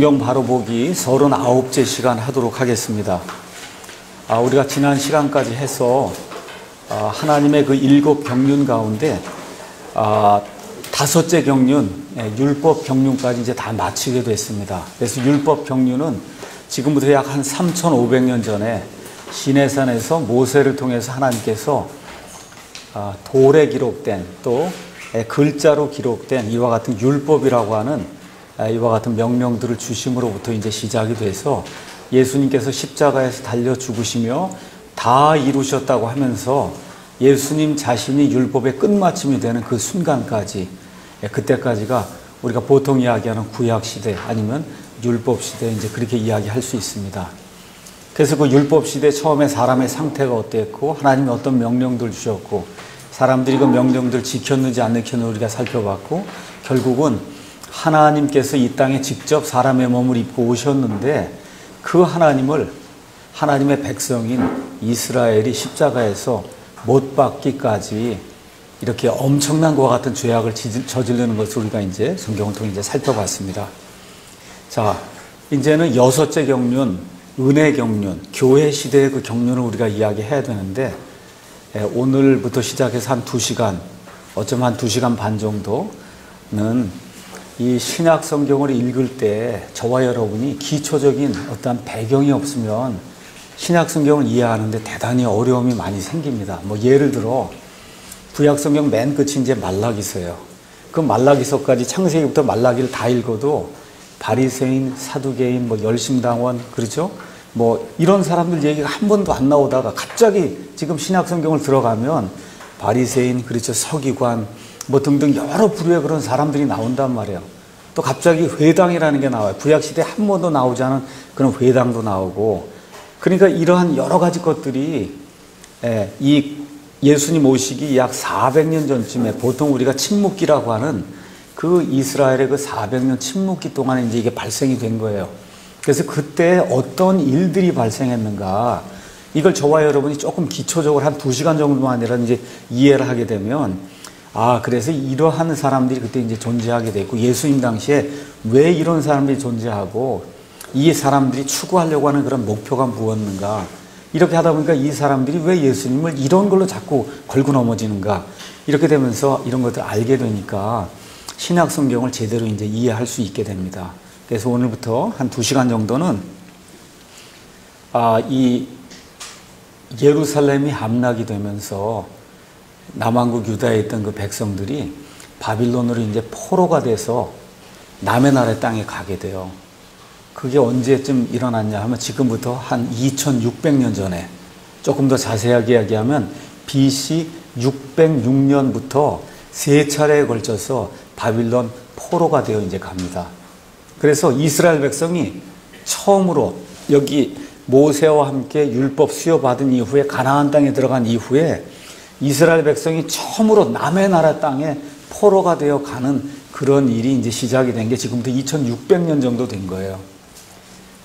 성경 바로 보기 39째 시간 하도록 하겠습니다. 우리가 지난 시간까지 해서 하나님의 그 7 경륜 가운데 5째 경륜, 율법 경륜까지 이제 다 마치게 됐습니다. 그래서 율법 경륜은 지금부터 약 한 3,500년 전에 시내산에서 모세를 통해서 하나님께서 돌에 기록된 또 글자로 기록된 이와 같은 율법이라고 하는 이와 같은 명령들을 주심으로부터 이제 시작이 돼서 예수님께서 십자가에서 달려 죽으시며 다 이루셨다고 하면서 예수님 자신이 율법의 끝마침이 되는 그 순간까지, 그때까지가 우리가 보통 이야기하는 구약시대 아니면 율법시대, 이제 그렇게 이야기할 수 있습니다. 그래서 그 율법시대 처음에 사람의 상태가 어땠고 하나님이 어떤 명령들을 주셨고 사람들이 그 명령들을 지켰는지 안 지켰는지 우리가 살펴봤고, 결국은 하나님께서 이 땅에 직접 사람의 몸을 입고 오셨는데 그 하나님의 백성인 이스라엘이 십자가에서 못 박기까지 이렇게 엄청난 것과 같은 죄악을 저지르는 것을 우리가 이제 성경을 통해 이제 살펴봤습니다. 자, 이제는 6째 경륜, 은혜 경륜, 교회 시대의 그 경륜을 우리가 이야기해야 되는데, 오늘부터 시작해서 한 2시간, 어쩌면 한 2시간 반 정도는 이 신약 성경을 읽을 때 저와 여러분이 기초적인 어떤 배경이 없으면 신약 성경을 이해하는데 대단히 어려움이 많이 생깁니다. 예를 들어 구약 성경 맨 끝이 이제 말라기서예요. 그 말라기서까지 창세기부터 말라기를 다 읽어도 바리새인, 사두개인, 열심당원, 그렇죠? 이런 사람들 얘기가 한 번도 안 나오다가 갑자기 지금 신약 성경을 들어가면 바리새인, 그렇죠? 서기관, 등등 여러 부류의 그런 사람들이 나온단 말이에요. 또 갑자기 회당이라는 게 나와요. 구약시대에 한 번도 나오지 않은 그런 회당도 나오고. 그러니까 이러한 여러 가지 것들이 이 예수님 오시기 약 400년 전쯤에 보통 우리가 침묵기라고 하는 그 이스라엘의 그 400년 침묵기 동안에 이제 이게 발생이 된 거예요. 그래서 그때 어떤 일들이 발생했는가, 이걸 저와 여러분이 조금 기초적으로 한 2시간 정도만이라 이제 이해를 하게 되면, 그래서 이러한 사람들이 그때 이제 존재하게 됐고, 예수님 당시에 왜 이런 사람들이 존재하고, 이 사람들이 추구하려고 하는 그런 목표가 무엇인가, 이렇게 하다 보니까 이 사람들이 왜 예수님을 이런 걸로 자꾸 걸고 넘어지는가, 이렇게 되면서 이런 것들을 알게 되니까 신약 성경을 제대로 이제 이해할 수 있게 됩니다. 그래서 오늘부터 한 2시간 정도는 이 예루살렘이 함락이 되면서 남왕국 유다에 있던 그 백성들이 바빌론으로 이제 포로가 돼서 남의 나라의 땅에 가게 돼요. 그게 언제쯤 일어났냐 하면 지금부터 한 2600년 전에, 조금 더 자세하게 이야기하면 BC 606년부터 3차례에 걸쳐서 바빌론 포로가 되어 이제 갑니다. 그래서 이스라엘 백성이 처음으로 여기 모세와 함께 율법 수여받은 이후에 가나안 땅에 들어간 이후에 이스라엘 백성이 처음으로 남의 나라 땅에 포로가 되어 가는 그런 일이 이제 시작이 된 게 지금부터 2600년 정도 된 거예요.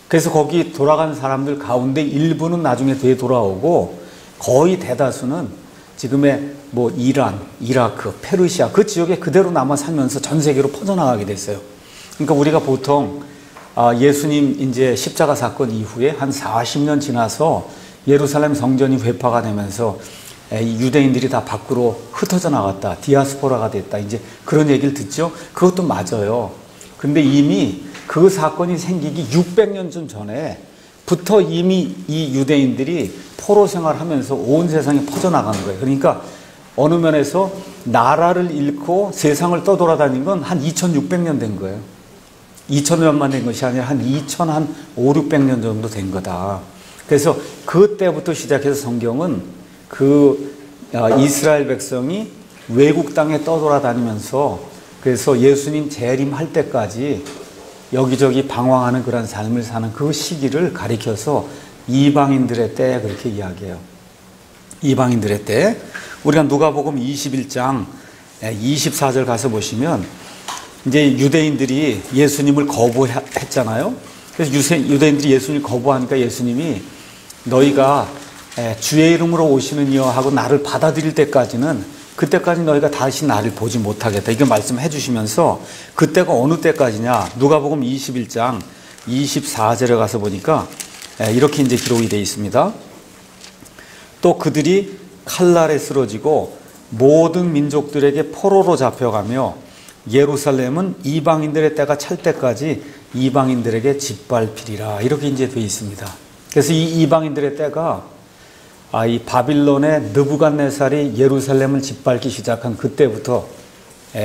그래서 거기 돌아간 사람들 가운데 일부는 나중에 되돌아오고, 거의 대다수는 지금의 이란, 이라크, 페르시아 그 지역에 그대로 남아 살면서 전 세계로 퍼져나가게 됐어요. 그러니까 우리가 보통 예수님 이제 십자가 사건 이후에 한 40년 지나서 예루살렘 성전이 회파가 되면서 유대인들이 다 밖으로 흩어져 나갔다, 디아스포라가 됐다, 이제 그런 얘기를 듣죠. 그것도 맞아요. 근데 이미 그 사건이 생기기 600년 전에부터 이미 이 유대인들이 포로 생활하면서 온 세상에 퍼져나간 거예요. 그러니까 어느 면에서 나라를 잃고 세상을 떠돌아다닌 건 한 2600년 된 거예요. 2000년만 된 것이 아니라 한 5, 600년 정도 된 거다. 그래서 그때부터 시작해서 성경은 이스라엘 백성이 외국 땅에 떠돌아다니면서, 그래서 예수님 재림할 때까지 여기저기 방황하는 그런 삶을 사는 그 시기를 가리켜서 이방인들의 때, 그렇게 이야기해요. 이방인들의 때. 우리가 누가복음 21장 24절 가서 보시면 이제 유대인들이 예수님을 거부했잖아요. 그래서 유대인들이 예수님을 거부하니까 예수님이 너희가 주의 이름으로 오시는 이여 하고 나를 받아들일 때까지는, 그때까지 너희가 다시 나를 보지 못하겠다, 이거 말씀해 주시면서, 그때가 어느 때까지냐, 누가복음 21장 24절에 가서 보니까 이렇게 이제 기록이 되어 있습니다. 또 그들이 칼날에 쓰러지고 모든 민족들에게 포로로 잡혀가며 예루살렘은 이방인들의 때가 찰 때까지 이방인들에게 짓밟히리라. 이렇게 이제 되어 있습니다. 그래서 이 이방인들의 때가 이 바빌론의 느부갓네살이 예루살렘을 짓밟기 시작한 그때부터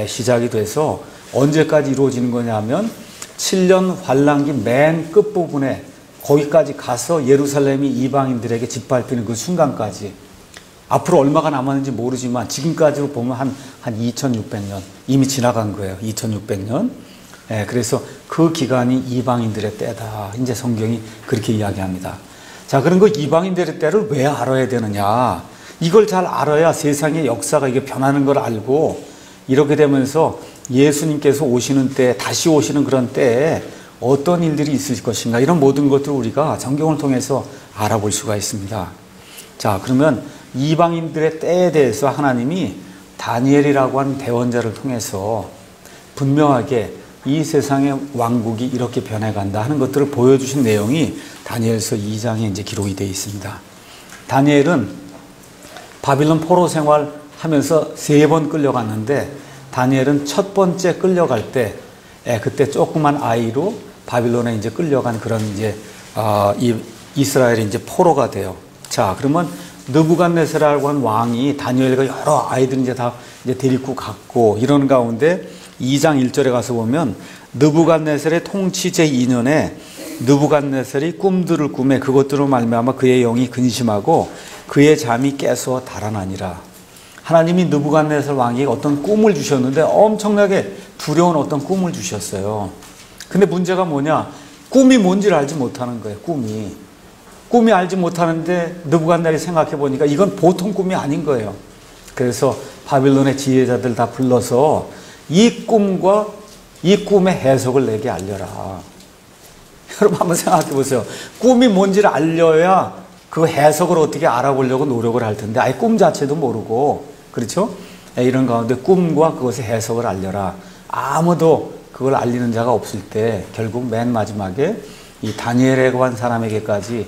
시작이 돼서 언제까지 이루어지는 거냐면 7년 환란기 맨 끝부분에 거기까지 가서 예루살렘이 이방인들에게 짓밟히는 그 순간까지, 앞으로 얼마가 남았는지 모르지만 지금까지로 보면 한 2600년 이미 지나간 거예요. 2600년. 그래서 그 기간이 이방인들의 때다. 이제 성경이 그렇게 이야기합니다. 자, 그런 그 이방인들의 때를 왜 알아야 되느냐? 이걸 잘 알아야 세상의 역사가 이게 변하는 걸 알고, 이렇게 되면서 예수님께서 오시는 때, 다시 오시는 그런 때에 어떤 일들이 있을 것인가, 이런 모든 것들을 우리가 성경을 통해서 알아볼 수가 있습니다. 자, 그러면 이방인들의 때에 대해서 하나님이 다니엘이라고 하는 대언자를 통해서 분명하게 이 세상의 왕국이 이렇게 변해간다 하는 것들을 보여주신 내용이 다니엘서 2장에 이제 기록이 되어 있습니다. 다니엘은 바빌론 포로 생활하면서 3번 끌려갔는데, 다니엘은 첫 번째 끌려갈 때, 그때 조그만 아이로 바빌론에 이제 끌려간 그런 이제 이스라엘이 이제 포로가 돼요. 자, 그러면 느부갓네살이라고 한 왕이 다니엘과 여러 아이들 이제 다 이제 데리고 갔고, 이런 가운데 2장 1절에 가서 보면 느부갓네살의 통치 제2년에 느부갓네살이 꿈들을 꾸매 그것들로 말미암아 그의 영이 근심하고 그의 잠이 깨서 달아나니라. 하나님이 느부갓네살 왕에게 어떤 꿈을 주셨는데 엄청나게 두려운 어떤 꿈을 주셨어요. 근데 문제가 뭐냐? 꿈이 뭔지를 알지 못하는 거예요. 꿈이 알지 못하는데 느부갓네살이 생각해 보니까 이건 보통 꿈이 아닌 거예요. 그래서 바빌론의 지혜자들 다 불러서 이 꿈과 이 꿈의 해석을 내게 알려라. 여러분 한번 생각해 보세요. 꿈이 뭔지를 알려야 그 해석을 어떻게 알아보려고 노력을 할 텐데, 아예 꿈 자체도 모르고, 그렇죠? 이런 가운데 꿈과 그것의 해석을 알려라. 아무도 그걸 알리는 자가 없을 때 결국 맨 마지막에 이 다니엘이라고 한 사람에게까지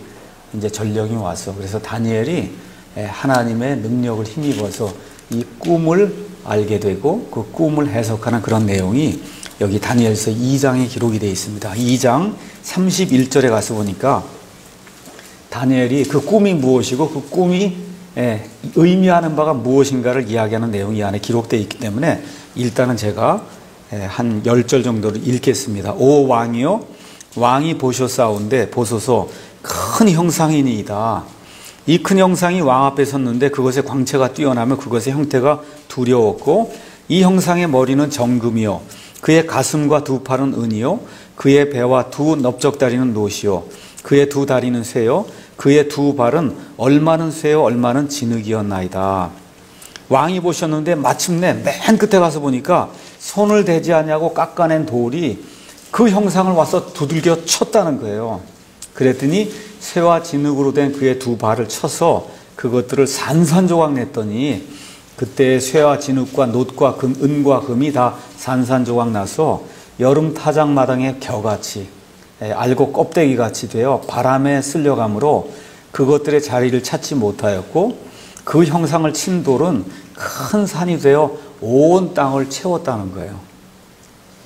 이제 전령이 와서, 그래서 다니엘이 하나님의 능력을 힘입어서 이 꿈을 알게 되고 그 꿈을 해석하는 그런 내용이 여기 다니엘서 2장에 기록이 되어 있습니다. 2장 31절에 가서 보니까 다니엘이 그 꿈이 무엇이고 그 꿈이 의미하는 바가 무엇인가를 이야기하는 내용이 이 안에 기록되어 있기 때문에 일단은 제가 한 10절 정도를 읽겠습니다. 오 왕이요, 왕이 보셨사온데 보소서 큰 형상이니이다. 이 큰 형상이 왕 앞에 섰는데 그것의 광채가 뛰어나며 그것의 형태가 두려웠고, 이 형상의 머리는 정금이요, 그의 가슴과 두 팔은 은이요, 그의 배와 두 넓적다리는 노시요, 그의 두 다리는 쇠요, 그의 두 발은 얼마는 쇠요 얼마는 진흙이었나이다. 왕이 보셨는데 마침내 맨 끝에 가서 보니까 손을 대지 않냐고 깎아낸 돌이 그 형상을 와서 두들겨 쳤다는 거예요. 그랬더니 쇠와 진흙으로 된 그의 두 발을 쳐서 그것들을 산산조각 냈더니 그때 쇠와 진흙과 놋과 금, 은과 금이 다 산산조각 나서 여름 타작마당의 겨같이, 알곡 껍데기같이 되어 바람에 쓸려가므로 그것들의 자리를 찾지 못하였고, 그 형상을 친 돌은 큰 산이 되어 온 땅을 채웠다는 거예요.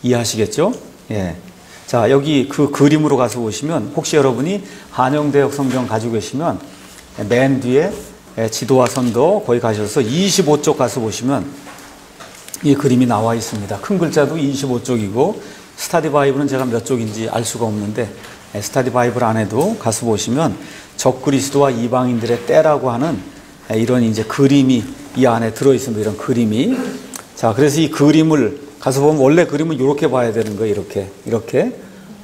이해하시겠죠? 예. 자, 여기 그 그림으로 가서 보시면, 혹시 여러분이 한영대역 성경 가지고 계시면 맨 뒤에 지도와 선도 거기 가셔서 25쪽 가서 보시면 이 그림이 나와 있습니다. 큰 글자도 25쪽이고 스타디 바이블은 제가 몇 쪽인지 알 수가 없는데, 스타디 바이블 안에도 가서 보시면 적그리스도와 이방인들의 때라고 하는 이런 이제 그림이 이 안에 들어 있습니다. 이런 그림이. 자, 그래서 이 그림을 가서 보면 원래 그림은 이렇게 봐야 되는 거예요. 이렇게.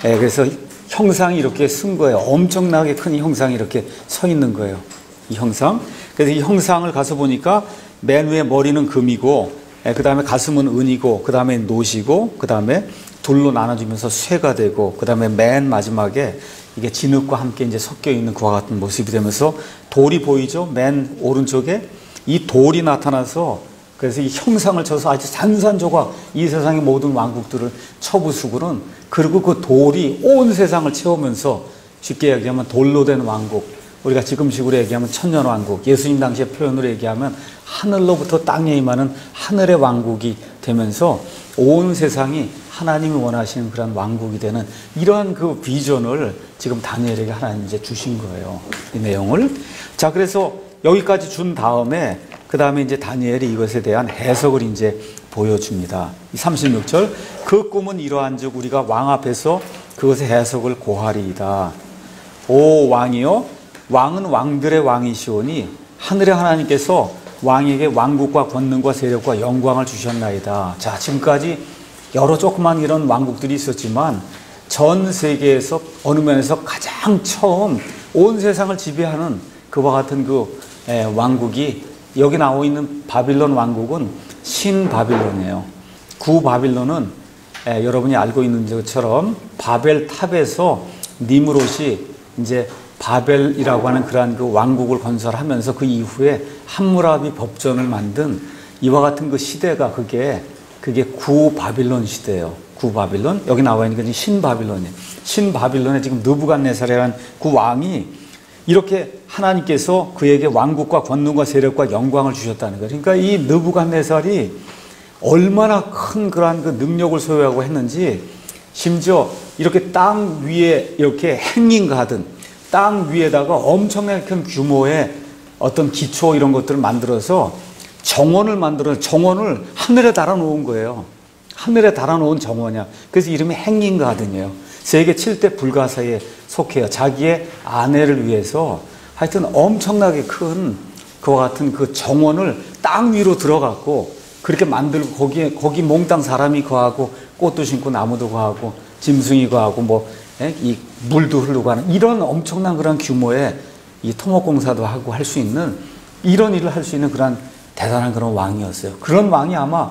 그래서 형상이 이렇게 쓴 거예요. 엄청나게 큰 이 형상이 이렇게 서 있는 거예요. 이 형상. 그래서 이 형상을 가서 보니까 맨 위에 머리는 금이고, 그 다음에 가슴은 은이고, 그 다음에 노시고, 그 다음에 둘로 나눠지면서 쇠가 되고, 그 다음에 맨 마지막에 이게 진흙과 함께 이제 섞여 있는 그와 같은 모습이 되면서 돌이 보이죠? 맨 오른쪽에 이 돌이 나타나서 그래서 이 형상을 쳐서 아주 산산조각 이 세상의 모든 왕국들을 쳐부수고는, 그리고 그 돌이 온 세상을 채우면서 쉽게 얘기하면 돌로 된 왕국, 우리가 지금식으로 얘기하면 천년왕국, 예수님 당시의 표현으로 얘기하면 하늘로부터 땅에 임하는 하늘의 왕국이 되면서 온 세상이 하나님이 원하시는 그런 왕국이 되는 이러한 그 비전을 지금 다니엘에게 하나님 이제 주신 거예요. 이 내용을. 자, 그래서 여기까지 준 다음에 그 다음에 이제 다니엘이 이것에 대한 해석을 이제 보여줍니다. 36절, 그 꿈은 이러한즉 우리가 왕 앞에서 그것의 해석을 고하리이다. 오 왕이요, 왕은 왕들의 왕이시오니 하늘의 하나님께서 왕에게 왕국과 권능과 세력과 영광을 주셨나이다. 자, 지금까지 여러 조그만 이런 왕국들이 있었지만 전 세계에서 어느 면에서 가장 처음 온 세상을 지배하는 그와 같은 그 왕국이, 여기 나와 있는 바빌론 왕국은 신바빌론이에요. 구바빌론은 여러분이 알고 있는 것처럼 바벨 탑에서 니므롯이 이제 바벨이라고 하는 그러한 그 왕국을 건설하면서 그 이후에 함무라비 법전을 만든 이와 같은 그 시대가 그게 구바빌론 시대예요. 구바빌론. 여기 나와 있는 게 신바빌론이에요. 신바빌론에 지금 느부갓네살이라는 그 왕이 이렇게 하나님께서 그에게 왕국과 권능과 세력과 영광을 주셨다는 거예요. 그러니까 이 느부갓네살이 얼마나 큰 그러한 그 능력을 소유하고 했는지, 심지어 이렇게 땅 위에 이렇게 행인 가든 땅 위에다가 엄청나게 큰 규모의 어떤 기초 이런 것들을 만들어서 정원을 하늘에 달아놓은 거예요. 하늘에 달아놓은 정원이야. 그래서 이름이 행인 가든이에요. 세계 7대 불가사에 속해요. 자기의 아내를 위해서 하여튼 엄청나게 큰 그와 같은 그 정원을 땅 위로 들어갔고 그렇게 만들고 거기 몽땅 사람이 거하고 꽃도 심고 나무도 거하고 짐승이 거하고 이 물도 흐르고 하는 이런 엄청난 그런 규모의 이 토목공사도 하고 할 수 있는 이런 일을 할 수 있는 그런 대단한 그런 왕이었어요. 그런 왕이 아마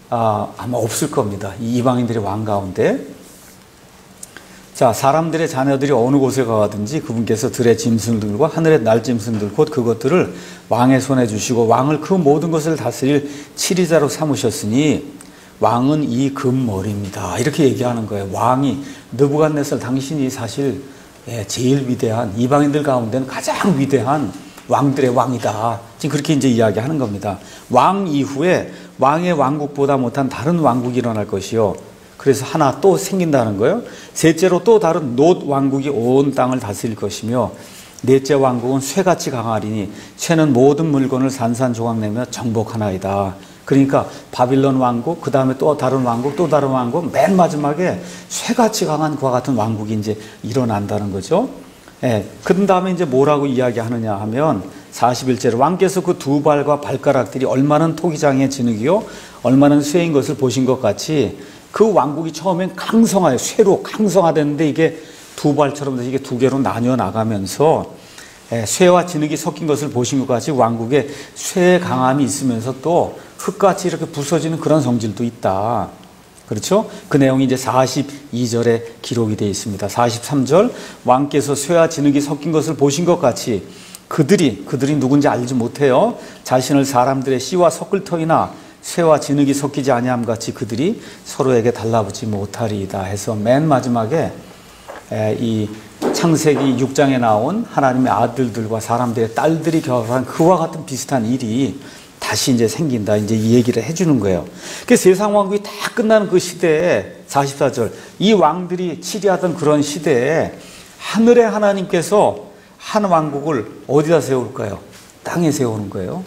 없을 겁니다. 이 이방인들의 왕 가운데. 자, 사람들의 자녀들이 어느 곳에 가든지 그분께서 들의 짐승들과 하늘의 날짐승들 곧 그것들을 왕의 손에 주시고 왕을 그 모든 것을 다스릴 치리자로 삼으셨으니 왕은 이 금머리입니다. 이렇게 얘기하는 거예요. 왕이 느부갓네살 당신이 사실 제일 위대한 이방인들 가운데는 가장 위대한 왕들의 왕이다. 지금 그렇게 이제 이야기하는 겁니다. 왕 이후에 왕의 왕국보다 못한 다른 왕국이 일어날 것이요. 그래서 하나 또 생긴다는 거예요. 셋째로 또 다른 놋 왕국이 온 땅을 다스릴 것이며 넷째 왕국은 쇠같이 강하리니 쇠는 모든 물건을 산산조각내며 정복하나이다. 그러니까 바빌론 왕국, 그 다음에 또 다른 왕국, 또 다른 왕국, 맨 마지막에 쇠같이 강한 그와 같은 왕국이 이제 일어난다는 거죠. 그 다음에 이제 뭐라고 이야기하느냐 하면 41절에 왕께서 그 두 발과 발가락들이 얼마나 토기장의 진흙이요 얼마나 쇠인 것을 보신 것 같이 그 왕국이 처음엔 강성하여 쇠로 강성하됐는데 이게 두 발처럼 이게 두 개로 나뉘어 나가면서 쇠와 진흙이 섞인 것을 보신 것 같이 왕국에 쇠의 강함이 있으면서 또 흙같이 이렇게 부서지는 그런 성질도 있다. 그렇죠? 그 내용이 이제 42절에 기록이 되어 있습니다. 43절 왕께서 쇠와 진흙이 섞인 것을 보신 것 같이 그들이 누군지 알지 못해요. 자신을 사람들의 씨와 섞을 터이나 쇠와 진흙이 섞이지 아니함 같이 그들이 서로에게 달라붙지 못하리이다 해서 맨 마지막에 이 창세기 6장에 나온 하나님의 아들들과 사람들의 딸들이 결합한 그와 같은 비슷한 일이 다시 이제 생긴다. 이제 이 얘기를 해주는 거예요. 그 세상 왕국이 다 끝나는 그 시대에 44절 이 왕들이 치리하던 그런 시대에 하늘의 하나님께서 한 왕국을 어디다 세울까요? 땅에 세우는 거예요.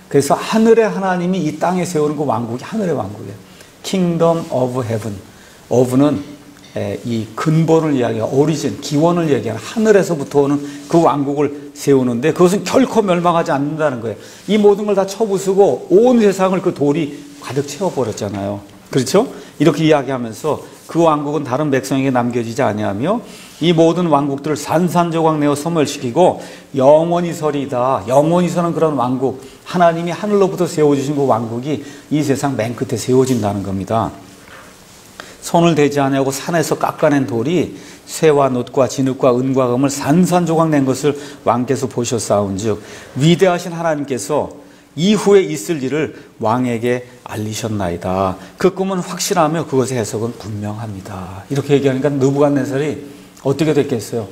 그래서 하늘의 하나님이 이 땅에 세우는 그 왕국이 하늘의 왕국이에요. Kingdom of Heaven. of는 이 근본을 이야기하는 오리진, 기원을 얘기하는 하늘에서부터 오는 그 왕국을 세우는데 그것은 결코 멸망하지 않는다는 거예요. 이 모든 걸 다 쳐부수고 온 세상을 그 돌이 가득 채워버렸잖아요. 그렇죠? 이렇게 이야기하면서 그 왕국은 다른 백성에게 남겨지지 아니하며 이 모든 왕국들을 산산조각 내어 소멸시키고 영원히 서리이다. 영원히 서는 그런 왕국, 하나님이 하늘로부터 세워주신 그 왕국이 이 세상 맨 끝에 세워진다는 겁니다. 손을 대지 아니하고 산에서 깎아낸 돌이 쇠와 놋과 진흙과 은과 금을 산산조각 낸 것을 왕께서 보셨사온즉 위대하신 하나님께서 이후에 있을 일을 왕에게 알리셨나이다. 그 꿈은 확실하며 그것의 해석은 분명합니다. 이렇게 얘기하니까 느부갓네살이 어떻게 됐겠어요?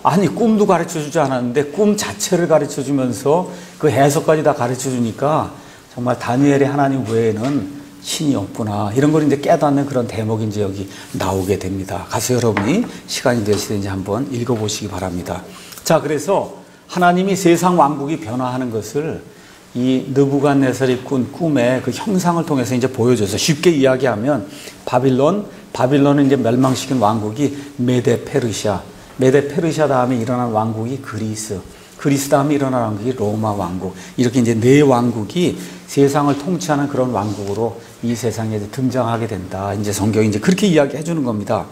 아니, 꿈도 가르쳐주지 않았는데 꿈 자체를 가르쳐주면서 그 해석까지 다 가르쳐주니까 정말 다니엘의 하나님 외에는 신이 없구나, 이런 걸 이제 깨닫는 그런 대목이 이제 여기 나오게 됩니다. 가서 여러분이 시간이 되시든지 한번 읽어보시기 바랍니다. 자, 그래서 하나님이 세상 왕국이 변화하는 것을 이 느부갓네살이 꾼 꿈의 그 형상을 통해서 이제 보여줘서, 쉽게 이야기하면 바빌론을 이제 멸망시킨 왕국이 메데 페르시아 다음에 일어난 왕국이 그리스 다음에 일어난 왕국이 로마 왕국, 이렇게 이제 네 왕국이 세상을 통치하는 그런 왕국으로 이 세상에 이제 등장하게 된다. 이제 성경이 이제 그렇게 이야기해 주는 겁니다.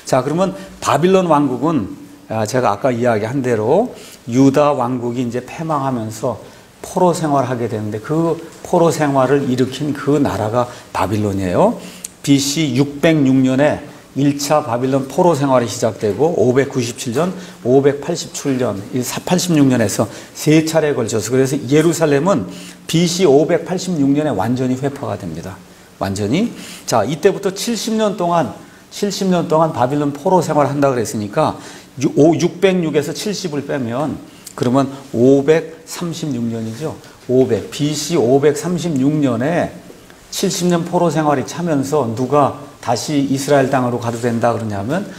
자, 그러면 바빌론 왕국은 제가 아까 이야기한 대로 유다 왕국이 이제 패망하면서 포로 생활하게 되는데, 그 포로 생활을 일으킨 그 나라가 바빌론이에요. BC 606년에 1차 바빌론 포로 생활이 시작되고 597년, 587년, 86년에서 세 차례에 걸쳐서, 그래서 예루살렘은 BC 586년에 완전히 회파가 됩니다. 완전히. 자, 이때부터 70년 동안 바빌론 포로 생활을 한다 그랬으니까 606에서 70을 빼면 그러면 536년이죠. BC 536년에 70년 포로 생활이 차면서 누가 다시 이스라엘 땅으로 가도 된다 그러냐면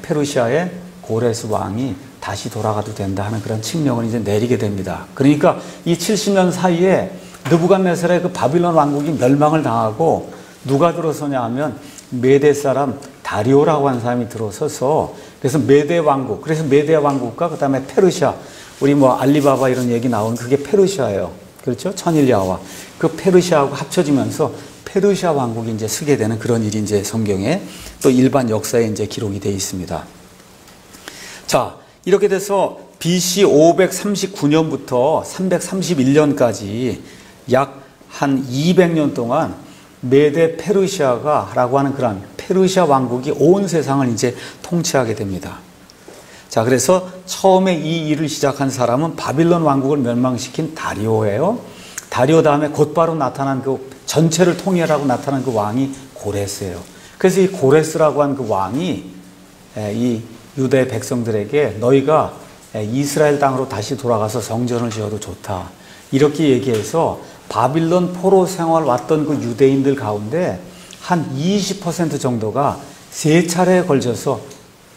페르시아의 고레스 왕이 다시 돌아가도 된다 하는 그런 칙령을 이제 내리게 됩니다. 그러니까 이 70년 사이에 느부갓네살의 그 바빌론 왕국이 멸망을 당하고 누가 들어서냐 하면 메대 사람 다리오라고 하는 사람이 들어서서, 그래서 메대 왕국과 그 다음에 페르시아, 우리 뭐 알리바바 이런 얘기 나오는 그게 페르시아예요. 그렇죠? 천일야와 그 페르시아하고 합쳐지면서 페르시아 왕국이 이제 서게 되는 그런 일이 이제 성경에 또 일반 역사에 이제 기록이 되어 있습니다. 자, 이렇게 돼서 BC 539년부터 331년까지 약 한 200년 동안 메데 페르시아가라고 하는 그런 페르시아 왕국이 온 세상을 이제 통치하게 됩니다. 자, 그래서 처음에 이 일을 시작한 사람은 바빌론 왕국을 멸망시킨 다리오예요. 다리오 다음에 곧바로 나타난 그 전체를 통일하고 나타난 그 왕이 고레스예요. 그래서 이 고레스라고 한 그 왕이 이 유대 백성들에게 너희가 이스라엘 땅으로 다시 돌아가서 성전을 지어도 좋다, 이렇게 얘기해서 바빌론 포로 생활 왔던 그 유대인들 가운데 한 20% 정도가 세 차례에 걸쳐서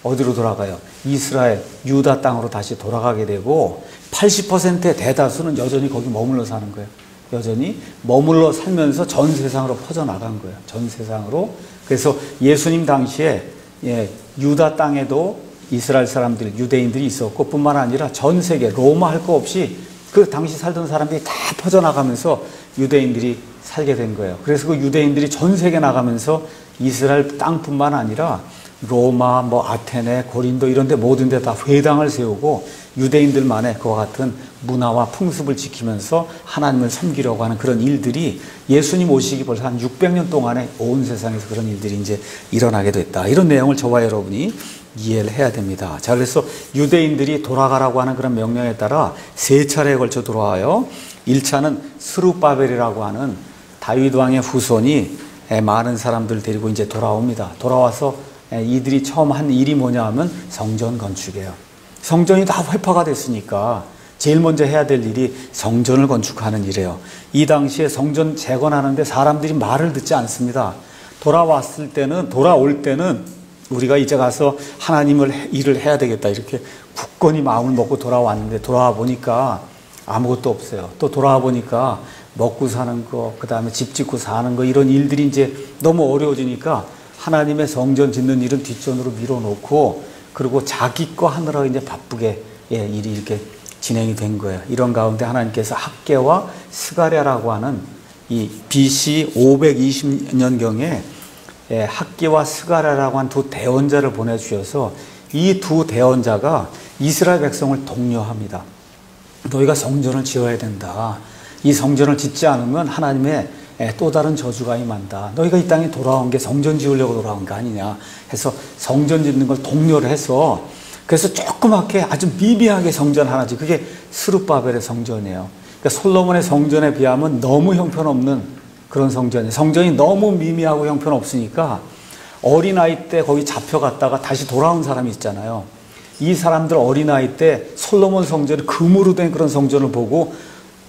어디로 돌아가요? 이스라엘, 유다 땅으로 다시 돌아가게 되고 80%의 대다수는 여전히 거기 머물러 사는 거예요. 여전히 머물러 살면서 전 세상으로 퍼져나간 거예요. 전 세상으로. 그래서 예수님 당시에 유다 땅에도 이스라엘 사람들, 유대인들이 있었고 뿐만 아니라 전 세계 로마 할 거 없이 그 당시 살던 사람들이 다 퍼져나가면서 유대인들이 살게 된 거예요. 그래서 그 유대인들이 전 세계 나가면서 이스라엘 땅뿐만 아니라 로마, 뭐 아테네, 고린도 이런 데 모든 데 다 회당을 세우고 유대인들만의 그와 같은 문화와 풍습을 지키면서 하나님을 섬기려고 하는 그런 일들이 예수님 오시기 벌써 한 600년 동안에 온 세상에서 그런 일들이 이제 일어나게 됐다. 이런 내용을 저와 여러분이 이해를 해야 됩니다. 자, 그래서 유대인들이 돌아가라고 하는 그런 명령에 따라 세 차례에 걸쳐 돌아와요. 1차는 스룹바벨이라고 하는 다윗 왕의 후손이 많은 사람들 데리고 이제 돌아옵니다. 돌아와서 이들이 처음 한 일이 뭐냐 하면 성전 건축이에요. 성전이 다 회파가 됐으니까 제일 먼저 해야 될 일이 성전을 건축하는 일이에요. 이 당시에 성전 재건하는데 사람들이 말을 듣지 않습니다. 돌아올 때는 우리가 이제 가서 하나님을 일을 해야 되겠다, 이렇게 굳건히 마음을 먹고 돌아왔는데 돌아와 보니까 아무것도 없어요. 또 돌아와 보니까 먹고 사는 거, 그 다음에 집 짓고 사는 거, 이런 일들이 이제 너무 어려워지니까 하나님의 성전 짓는 일은 뒷전으로 밀어놓고, 그리고 자기 거 하느라 이제 바쁘게 일이 이렇게 진행이 된 거예요. 이런 가운데 하나님께서 학개와 스가랴라고 하는 이 BC 520년경에 학개와 스가랴라고 한 두 대언자를 보내주셔서 이 두 대언자가 이스라엘 백성을 독려합니다. 너희가 성전을 지어야 된다. 이 성전을 짓지 않으면 하나님의 또 다른 저주가 임한다. 너희가 이 땅에 돌아온 게 성전 지으려고 돌아온 거 아니냐 해서 성전 짓는 걸 독려를 해서, 그래서 조그맣게 아주 미비하게 성전 하나 짓, 그게 스룹바벨의 성전이에요. 그러니까 솔로몬의 성전에 비하면 너무 형편없는 그런 성전이에요. 성전이 너무 미미하고 형편없으니까 어린아이 때 거기 잡혀갔다가 다시 돌아온 사람이 있잖아요. 이 사람들 어린아이 때 솔로몬 성전이 금으로 된 그런 성전을 보고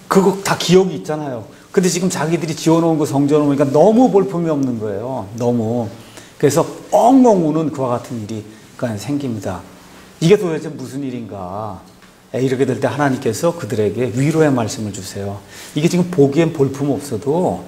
그거 다 기억이 있잖아요. 근데 지금 자기들이 지어놓은 그 성전을 보니까 너무 볼품이 없는 거예요. 너무. 그래서 엉엉 우는 그와 같은 일이 생깁니다. 이게 도대체 무슨 일인가? 이렇게 될 때 하나님께서 그들에게 위로의 말씀을 주세요. 이게 지금 보기엔 볼품 없어도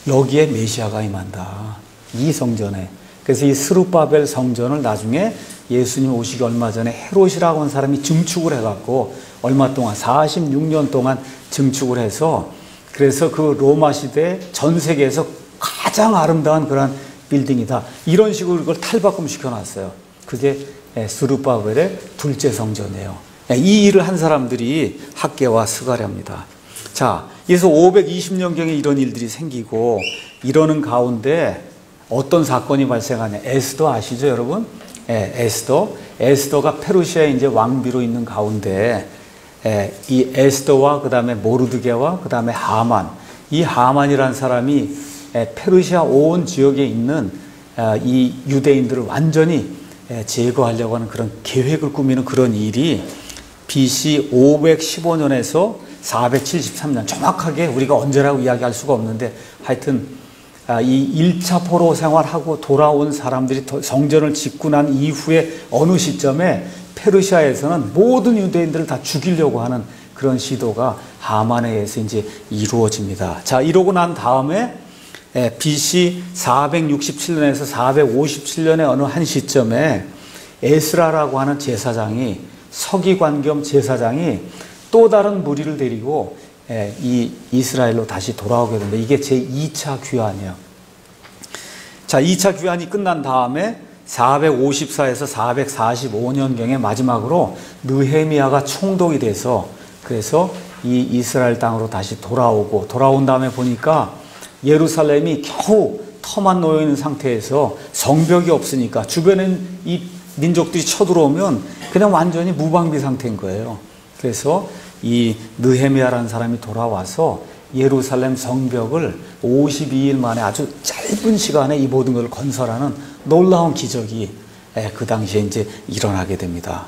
여기에 메시아가 임한다. 이 성전에. 그래서 이 스룹바벨 성전을 나중에 예수님 오시기 얼마 전에 헤롯이라고 하는 사람이 증축을 해갖고 얼마 동안 46년 동안 증축을 해서 그래서 그 로마 시대 전 세계에서 가장 아름다운 그런 빌딩이다. 이런 식으로 그걸 탈바꿈 시켜놨어요. 그게 스룹바벨의 둘째 성전이에요. 이 일을 한 사람들이 학개와 스가랴입니다. 자, 그래서 520년경에 이런 일들이 생기고 이러는 가운데 어떤 사건이 발생하냐. 에스더 아시죠, 여러분? 에스더가 페르시아에 이제 왕비로 있는 가운데 이 에스더와 그 다음에 모르드게와 그 다음에 하만, 이 하만이라는 사람이 페르시아 온 지역에 있는 이 유대인들을 완전히 제거하려고 하는 그런 계획을 꾸미는 그런 일이 BC 515년에서 473년, 정확하게 우리가 언제라고 이야기할 수가 없는데 하여튼 이 1차 포로 생활하고 돌아온 사람들이 성전을 짓고 난 이후에 어느 시점에 페르시아에서는 모든 유대인들을 다 죽이려고 하는 그런 시도가 하만에 의해서 이제 이루어집니다. 자, 이러고 난 다음에 BC 467년에서 457년의 어느 한 시점에 에스라라고 하는 제사장이, 서기관 겸 제사장이 또 다른 무리를 데리고 이 이스라엘로 다시 돌아오게 됩니다. 이게 제2차 귀환이에요. 자, 2차 귀환이 끝난 다음에 454에서 445년경에 마지막으로 느헤미야가 총독이 돼서 그래서 이 이스라엘 땅으로 다시 돌아온 다음에 보니까 예루살렘이 겨우 터만 놓여있는 상태에서 성벽이 없으니까 주변에 이 민족들이 쳐들어오면 그냥 완전히 무방비 상태인 거예요. 그래서 이 느헤미야라는 사람이 돌아와서 예루살렘 성벽을 52일 만에 아주 짧은 시간에 이 모든 걸 건설하는 놀라운 기적이 그 당시에 이제 일어나게 됩니다.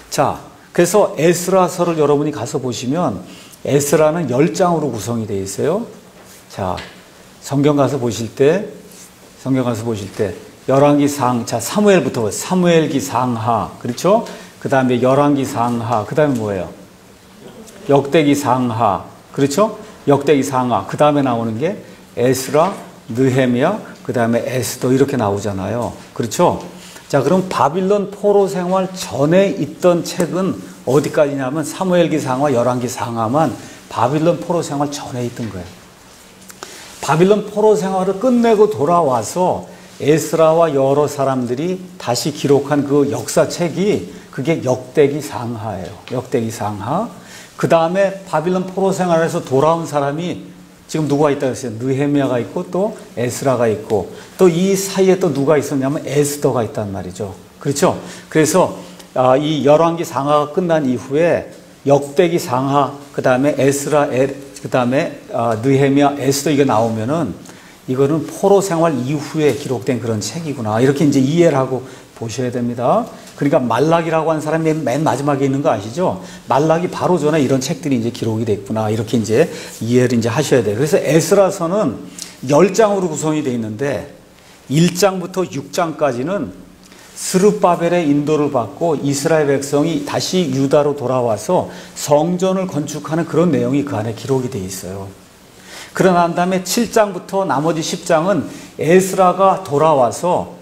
자, 그래서 에스라서를 여러분이 가서 보시면 에스라는 10장으로 구성이 되어 있어요. 자, 성경 가서 보실 때 열왕기 자, 사무엘부터 사무엘기 상하, 그렇죠? 그 다음에 열왕기 상하, 그 다음에 뭐예요? 역대기 상하, 그렇죠? 역대기 상하, 그 다음에 나오는 게 에스라, 느헤미야, 그 다음에 에스더 이렇게 나오잖아요. 그렇죠? 자, 그럼 바빌론 포로 생활 전에 있던 책은 어디까지냐면 사무엘기 상하, 열왕기 상하만 바빌론 포로 생활 전에 있던 거예요. 바빌론 포로 생활을 끝내고 돌아와서 에스라와 여러 사람들이 다시 기록한 그 역사책이 그게 역대기 상하예요. 역대기 상하. 그 다음에 바빌론 포로 생활에서 돌아온 사람이 지금 누가 있다고 했어요? 느헤미야가 있고 또 에스라가 있고 또 이 사이에 또 누가 있었냐면 에스더가 있단 말이죠. 그렇죠? 그래서 이 열왕기 상하가 끝난 이후에 역대기 상하, 그 다음에 에스라, 그 다음에 느헤미야, 에스더 이게 나오면은 이거는 포로 생활 이후에 기록된 그런 책이구나. 이렇게 이제 이해를 하고 보셔야 됩니다. 그러니까 말락이라고 하는 사람이 맨 마지막에 있는 거 아시죠? 말락이 바로 전에 이런 책들이 이제 기록이 됐구나. 이렇게 이제 이해를 이제 하셔야 돼요. 그래서 에스라서는 10장으로 구성이 되어 있는데 1장부터 6장까지는 스룹바벨의 인도를 받고 이스라엘 백성이 다시 유다로 돌아와서 성전을 건축하는 그런 내용이 그 안에 기록이 되어 있어요. 그러나 다음에 7장부터 나머지 10장은 에스라가 돌아와서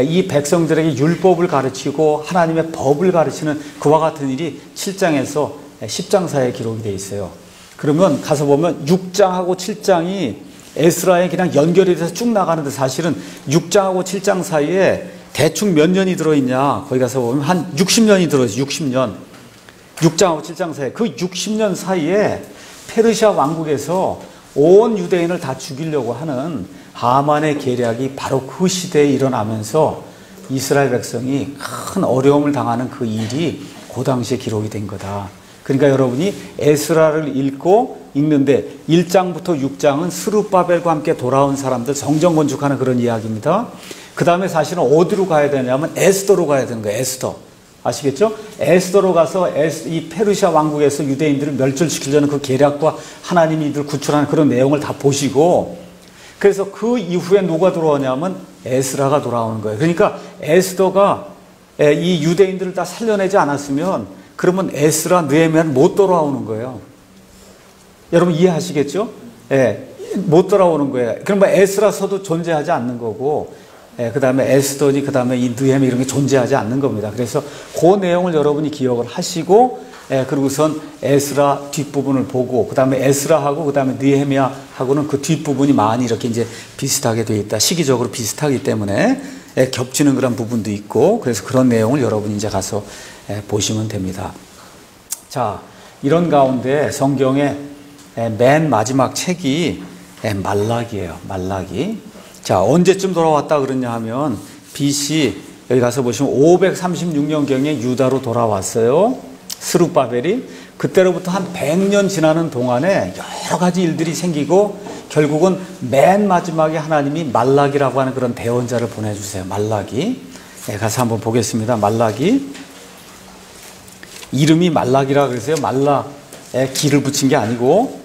이 백성들에게 율법을 가르치고 하나님의 법을 가르치는 그와 같은 일이 7장에서 10장 사이에 기록이 되어 있어요. 그러면 가서 보면 6장하고 7장이 에스라에 그냥 연결이 돼서 쭉 나가는데 사실은 6장하고 7장 사이에 대충 몇 년이 들어있냐. 거기 가서 보면 한 60년이 들어있어요. 60년. 6장하고 7장 사이에. 그 60년 사이에 페르시아 왕국에서 온 유대인을 다 죽이려고 하는 하만의 계략이 바로 그 시대에 일어나면서 이스라엘 백성이 큰 어려움을 당하는 그 일이 그 당시에 기록이 된 거다. 그러니까 여러분이 에스라를 읽는데 1장부터 6장은 스룹바벨과 함께 돌아온 사람들 성전 건축하는 그런 이야기입니다. 그 다음에 사실은 어디로 가야 되냐면 에스더로 가야 되는 거예요. 에스더. 아시겠죠? 에스더로 가서 이 페르시아 왕국에서 유대인들을 멸절시키려는 그 계략과 하나님이 이들 구출하는 그런 내용을 다 보시고, 그래서 그 이후에 누가 돌아오냐면 에스라가 돌아오는 거예요. 그러니까 에스더가 이 유대인들을 다 살려내지 않았으면 그러면 에스라, 느헤미야는 못 돌아오는 거예요. 여러분 이해하시겠죠? 못 돌아오는 거예요. 그러면 에스라서도 존재하지 않는 거고, 그 다음에 에스더니, 그 다음에 이 느헤미야 이런 게 존재하지 않는 겁니다. 그래서 그 내용을 여러분이 기억을 하시고, 그리고선 에스라 뒷부분을 보고, 그 다음에 에스라하고, 그 다음에 느헤미야하고는 그 뒷부분이 많이 이렇게 이제 비슷하게 되어 있다. 시기적으로 비슷하기 때문에 겹치는 그런 부분도 있고, 그래서 그런 내용을 여러분이 이제 가서 보시면 됩니다. 자, 이런 가운데 성경의 맨 마지막 책이 말라기예요. 말라기. 자, 언제쯤 돌아왔다 그러냐 하면 BC 여기 가서 보시면 536년경에 유다로 돌아왔어요. 스룹바벨이. 그때로부터 한 100년 지나는 동안에 여러 가지 일들이 생기고 결국은 맨 마지막에 하나님이 말라기라고 하는 그런 대언자를 보내주세요. 말라기. 가서 한번 보겠습니다. 말라기. 이름이 말라기라 그러세요. 말라에 기를 붙인 게 아니고.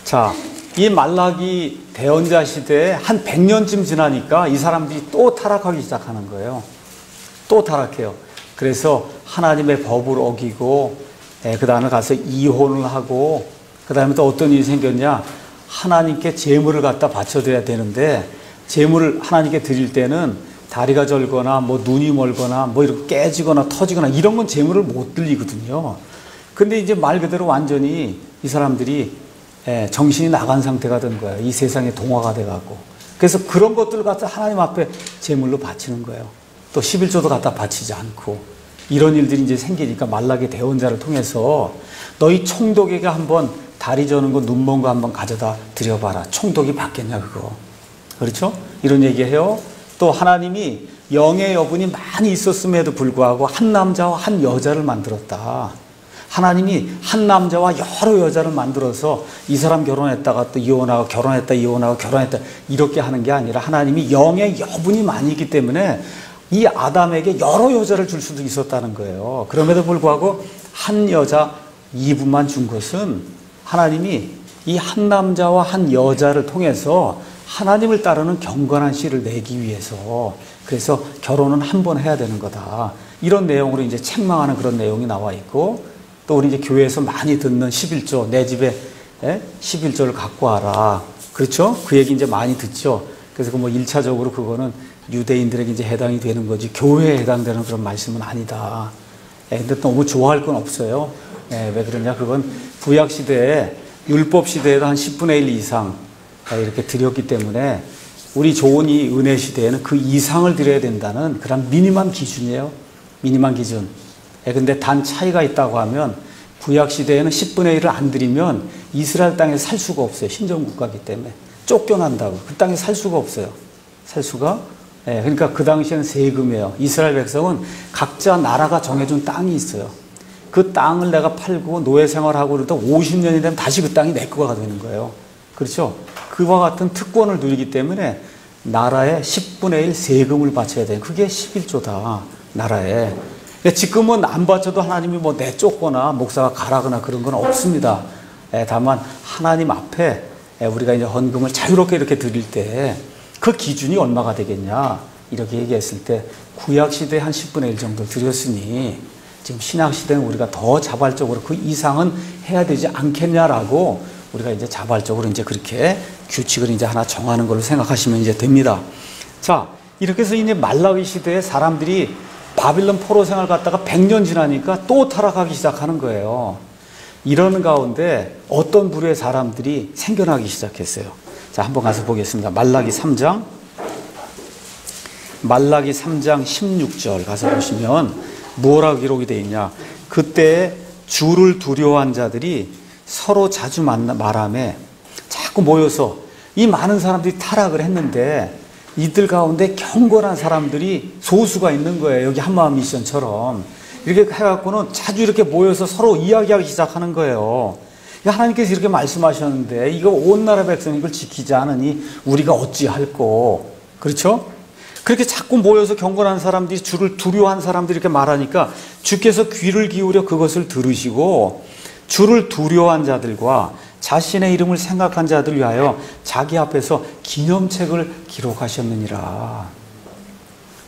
자, 이 말라기 대언자 시대에 한 100년쯤 지나니까 이 사람들이 또 타락하기 시작하는 거예요. 또 타락해요. 그래서 하나님의 법을 어기고, 그 다음에 가서 이혼을 하고, 그 다음에 또 어떤 일이 생겼냐. 하나님께 제물을 갖다 바쳐드려야 되는데, 제물을 하나님께 드릴 때는 다리가 절거나, 뭐 눈이 멀거나, 뭐 이렇게 깨지거나 터지거나, 이런 건 제물을 못 드리거든요. 근데 이제 말 그대로 완전히 이 사람들이 정신이 나간 상태가 된 거예요. 이 세상에 동화가 돼갖고. 그래서 그런 것들을 갖다 하나님 앞에 제물로 바치는 거예요. 또 11조도 갖다 바치지 않고. 이런 일들이 이제 생기니까 말라기 대언자를 통해서 너희 총독에게 한번 다리 저는 거, 눈 먼 거 한번 가져다 드려봐라. 총독이 받겠냐, 그거. 그렇죠? 이런 얘기해요. 또 하나님이 영의 여분이 많이 있었음에도 불구하고 한 남자와 한 여자를 만들었다. 하나님이 한 남자와 여러 여자를 만들어서 이 사람 결혼했다가 또 이혼하고 결혼했다 이혼하고 결혼했다 이렇게 하는 게 아니라 하나님이 영의 여분이 많이 있기 때문에 이 아담에게 여러 여자를 줄 수도 있었다는 거예요. 그럼에도 불구하고 한 여자 이브만 준 것은 하나님이 이 한 남자와 한 여자를 통해서 하나님을 따르는 경건한 씨를 내기 위해서, 그래서 결혼은 한 번 해야 되는 거다. 이런 내용으로 이제 책망하는 그런 내용이 나와 있고, 또 우리 이제 교회에서 많이 듣는 11조, 내 집에 11조를 갖고 와라. 그렇죠? 그 얘기 이제 많이 듣죠. 그래서 그 뭐 1차적으로 그거는 유대인들에게 이제 해당이 되는 거지, 교회에 해당되는 그런 말씀은 아니다. 근데 너무 좋아할 건 없어요. 왜 그러냐? 그건 구약 시대에, 율법 시대에도 한 10분의 1 이상 이렇게 드렸기 때문에 우리 좋은 이 은혜 시대에는 그 이상을 드려야 된다는 그런 미니멈 기준이에요. 미니멈 기준. 근데 단 차이가 있다고 하면 구약 시대에는 10분의 1을 안 드리면 이스라엘 땅에 살 수가 없어요. 신정국가이기 때문에. 쫓겨난다고. 그 땅에 살 수가 없어요. 살 수가. 그러니까 그 당시에는 세금이에요. 이스라엘 백성은 각자 나라가 정해준 땅이 있어요. 그 땅을 내가 팔고 노예 생활하고 그러다 50년이 되면 다시 그 땅이 내 거가 되는 거예요. 그렇죠? 그와 같은 특권을 누리기 때문에 나라에 10분의 1 세금을 바쳐야 돼요. 그게 11조다. 나라에. 지금은 안 바쳐도 하나님이 뭐 내쫓거나 목사가 가라거나 그런 건 없습니다. 다만 하나님 앞에 우리가 이제 헌금을 자유롭게 이렇게 드릴 때 그 기준이 얼마가 되겠냐 이렇게 얘기했을 때 구약 시대에 한 10분의 1 정도 드렸으니 지금 신약 시대는 우리가 더 자발적으로 그 이상은 해야 되지 않겠냐라고 우리가 이제 자발적으로 이제 그렇게 규칙을 이제 하나 정하는 걸로 생각하시면 이제 됩니다. 자, 이렇게 해서 이제 말라기 시대에 사람들이 바빌론 포로 생활 갔다가 100년 지나니까 또 타락하기 시작하는 거예요. 이러는 가운데 어떤 부류의 사람들이 생겨나기 시작했어요. 자, 한번 가서 보겠습니다. 말라기 3장. 말라기 3장 16절 가서 보시면 뭐라고 기록이 되어 있냐. 그때 주를 두려워한 자들이 서로 자주 말하며 자꾸 모여서 이 많은 사람들이 타락을 했는데 이들 가운데 경건한 사람들이 소수가 있는 거예요. 여기 한마음 미션처럼. 이렇게 해갖고는 자주 이렇게 모여서 서로 이야기하기 시작하는 거예요. 하나님께서 이렇게 말씀하셨는데 이거 온 나라 백성이 이걸 지키지 않으니 우리가 어찌할꼬. 그렇죠? 그렇게 자꾸 모여서 경건한 사람들이, 주를 두려워한 사람들이 이렇게 말하니까 주께서 귀를 기울여 그것을 들으시고 주를 두려워한 자들과 자신의 이름을 생각한 자들 위하여 자기 앞에서 기념책을 기록하셨느니라.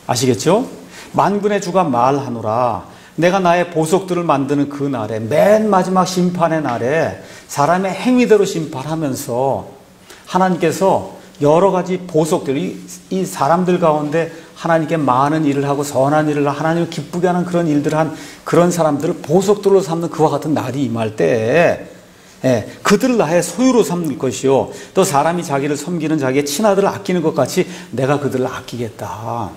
아시겠죠? 만군의 주가 말하노라. 내가 나의 보석들을 만드는 그 날에, 맨 마지막 심판의 날에 사람의 행위대로 심판하면서 하나님께서 여러 가지 보석들이, 이 사람들 가운데 하나님께 많은 일을 하고 선한 일을 하나님을 기쁘게 하는 그런 일들을 한 그런 사람들을 보석들로 삼는 그와 같은 날이 임할 때에 그들을 나의 소유로 삼을 것이요, 또 사람이 자기를 섬기는 자기의 친아들을 아끼는 것 같이 내가 그들을 아끼겠다.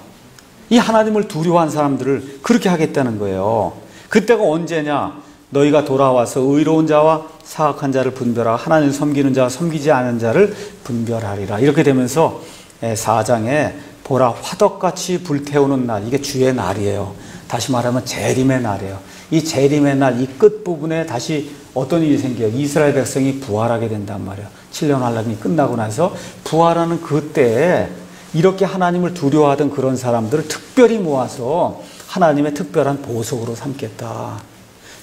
이 하나님을 두려워한 사람들을 그렇게 하겠다는 거예요. 그때가 언제냐? 너희가 돌아와서 의로운 자와 사악한 자를 분별하고 하나님을 섬기는 자와 섬기지 않은 자를 분별하리라. 이렇게 되면서 4장에 보라 화덕같이 불태우는 날, 이게 주의 날이에요. 다시 말하면 재림의 날이에요. 이 재림의 날, 이 끝부분에 다시 어떤 일이 생겨요? 이스라엘 백성이 부활하게 된단 말이에요. 7년 환란이 끝나고 나서 부활하는 그때에 이렇게 하나님을 두려워하던 그런 사람들을 특별히 모아서 하나님의 특별한 보석으로 삼겠다.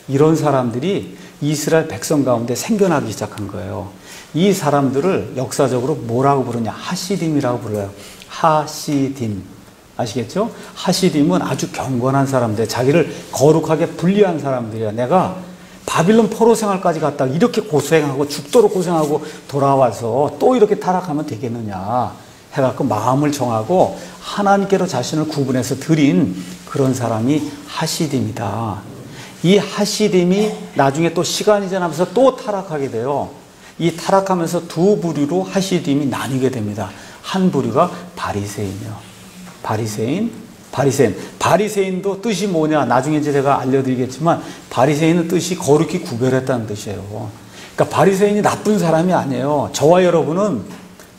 이런 사람들이 이스라엘 백성 가운데 생겨나기 시작한 거예요. 이 사람들을 역사적으로 뭐라고 부르냐? 하시딤이라고 불러요. 하시딤. 아시겠죠? 하시딤은 아주 경건한 사람들, 자기를 거룩하게 분리한 사람들이야. 내가 바빌론 포로 생활까지 갔다 이렇게 고생하고 죽도록 고생하고 돌아와서 또 이렇게 타락하면 되겠느냐 해갖고 마음을 정하고 하나님께로 자신을 구분해서 드린 그런 사람이 하시딤이다. 이 하시딤이 나중에 또 시간이 지나면서 또 타락하게 돼요. 이 타락하면서 두 부류로 하시딤이 나뉘게 됩니다. 한 부류가 바리새인이요. 바리새인도 뜻이 뭐냐? 나중에 이제 제가 알려드리겠지만 바리새인은 뜻이 거룩히 구별했다는 뜻이에요. 그러니까 바리새인이 나쁜 사람이 아니에요. 저와 여러분은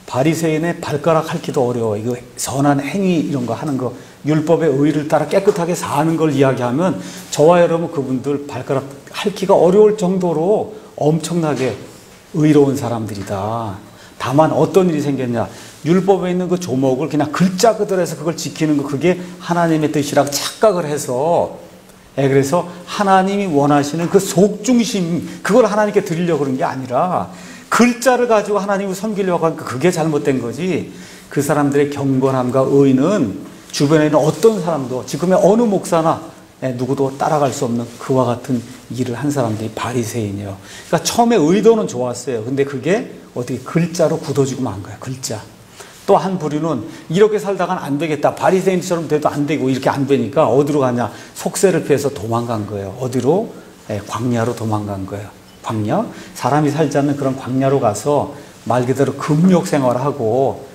바리새인의 발가락 핥기도 어려워. 이거 선한 행위 이런 거 하는 거, 율법의 의를 따라 깨끗하게 사는 걸 이야기하면 저와 여러분 그분들 발가락 핥기가 어려울 정도로 엄청나게 의로운 사람들이다. 다만 어떤 일이 생겼냐? 율법에 있는 그 조목을 그냥 글자 그대로 해서 그걸 지키는 거, 그게 하나님의 뜻이라고 착각을 해서, 그래서 하나님이 원하시는 그 속중심, 그걸 하나님께 드리려고 그런 게 아니라 글자를 가지고 하나님을 섬기려고 하니까 그게 잘못된 거지. 그 사람들의 경건함과 의는 주변에 있는 어떤 사람도, 지금의 어느 목사나 누구도 따라갈 수 없는 그와 같은 일을 한 사람들이 바리새인이에요. 그러니까 처음에 의도는 좋았어요. 근데 그게 어떻게 글자로 굳어지고 만 거야, 글자. 또 한 부류는 이렇게 살다가는 안 되겠다. 바리새인처럼 돼도 안 되고 이렇게 안 되니까 어디로 가냐? 속세를 피해서 도망간 거예요. 어디로? 광야로 도망간 거예요. 광야? 사람이 살지 않는 그런 광야로 가서 말 그대로 금욕 생활하고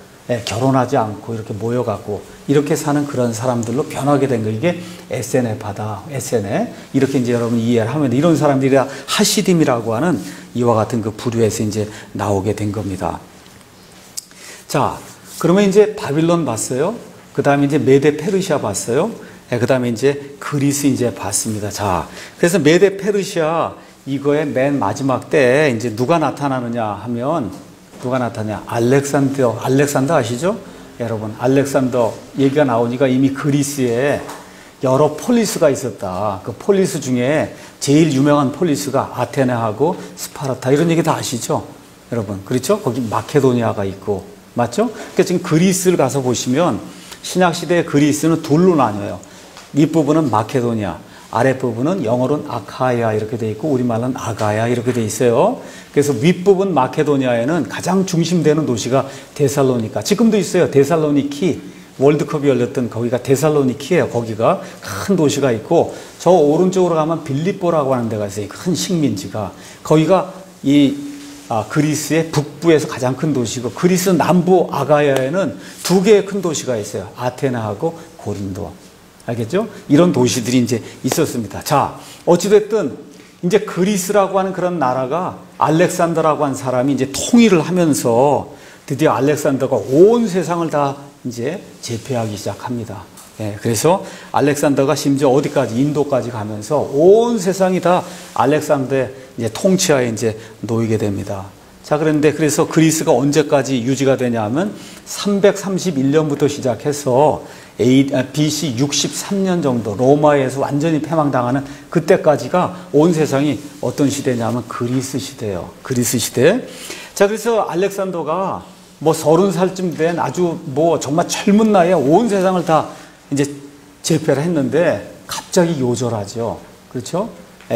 결혼하지 않고 이렇게 모여가고 이렇게 사는 그런 사람들로 변하게 된 거. 이게 에세네파다. 에세네. 이렇게 이제 여러분 이해를 하면 이런 사람들이 하시딤이라고 하는 이와 같은 그 부류에서 이제 나오게 된 겁니다. 자, 그러면 이제 바빌론 봤어요. 그 다음에 이제 메데 페르시아 봤어요. 그 다음에 이제 그리스 이제 봤습니다. 자, 그래서 메데 페르시아 이거의 맨 마지막 때 이제 누가 나타나느냐 하면 누가 나타나냐? 알렉산더 아시죠? 여러분, 알렉산더 얘기가 나오니까 이미 그리스에 여러 폴리스가 있었다. 그 폴리스 중에 제일 유명한 폴리스가 아테네하고 스파르타, 이런 얘기 다 아시죠? 여러분, 그렇죠? 거기 마케도니아가 있고, 맞죠? 그러니까 지금 그리스를 가서 보시면 신약시대의 그리스는 둘로 나뉘어요. 윗부분은 마케도니아, 아랫부분은 영어로는 아카야 이렇게 돼 있고 우리말로는 아가야 이렇게 돼 있어요. 그래서 윗부분 마케도니아에는 가장 중심되는 도시가 데살로니카. 지금도 있어요. 데살로니키, 월드컵이 열렸던 거기가 데살로니키예요. 거기가 큰 도시가 있고, 저 오른쪽으로 가면 빌립보라고 하는 데가 있어요. 큰 식민지가. 거기가 그리스의 북부에서 가장 큰 도시고, 그리스 남부 아가야에는 두 개의 큰 도시가 있어요. 아테네하고 고린도. 알겠죠? 이런 도시들이 이제 있었습니다. 자, 어찌됐든 이제 그리스라고 하는 그런 나라가 알렉산더라고 한 사람이 이제 통일을 하면서 드디어 알렉산더가 온 세상을 다 이제 제패하기 시작합니다. 예, 그래서 알렉산더가 심지어 어디까지 인도까지 가면서 온 세상이 다 알렉산더의 이제 통치하에 이제 놓이게 됩니다. 자, 그런데 그래서 그리스가 언제까지 유지가 되냐면 331년부터 시작해서 BC 63년 정도 로마에서 완전히 패망당하는 그때까지가 온 세상이 어떤 시대냐면 그리스 시대예요. 그리스 시대. 자, 그래서 알렉산더가 뭐 30살쯤 된 아주 뭐 정말 젊은 나이에 온 세상을 다 이제 제패를 했는데 갑자기 요절하죠. 그렇죠?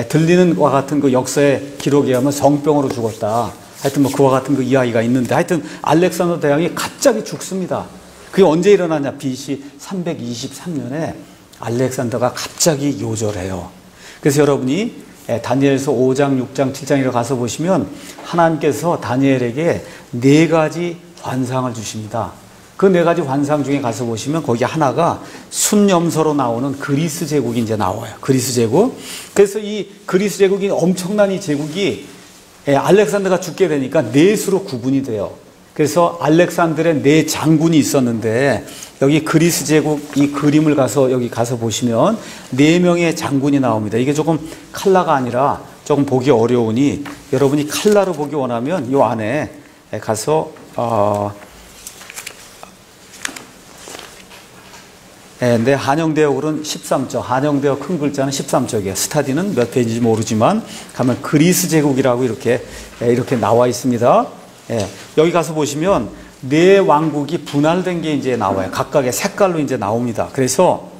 들리는 것 같은 그 역사의 기록에 의하면 성병으로 죽었다. 하여튼 뭐 그와 같은 그 이야기가 있는데 하여튼 알렉산더 대왕이 갑자기 죽습니다. 그게 언제 일어나냐? BC 323년에 알렉산더가 갑자기 요절해요. 그래서 여러분이 다니엘서 5장, 6장, 7장에 가서 보시면 하나님께서 다니엘에게 4가지 환상을 주십니다. 그 4가지 환상 중에 가서 보시면 거기 하나가 순염소로 나오는 그리스 제국이 이제 나와요. 그리스 제국. 그래서 이 그리스 제국이 엄청난 이 제국이 알렉산더가 죽게 되니까 4수로 구분이 돼요. 그래서 알렉산더의 4장군이 있었는데 여기 그리스 제국 이 그림을 여기 가서 보시면 4명의 장군이 나옵니다. 이게 조금 칼라가 아니라 조금 보기 어려우니 여러분이 칼라로 보기 원하면 이 안에 가서 근데 한영대역으로는 13쪽, 한영대역 큰 글자는 13쪽이에요. 스타디는 몇 페이지인지 모르지만 가면 그리스 제국이라고 이렇게 나와 있습니다. 여기 가서 보시면 4왕국이 분할된 게 이제 나와요. 각각의 색깔로 이제 나옵니다. 그래서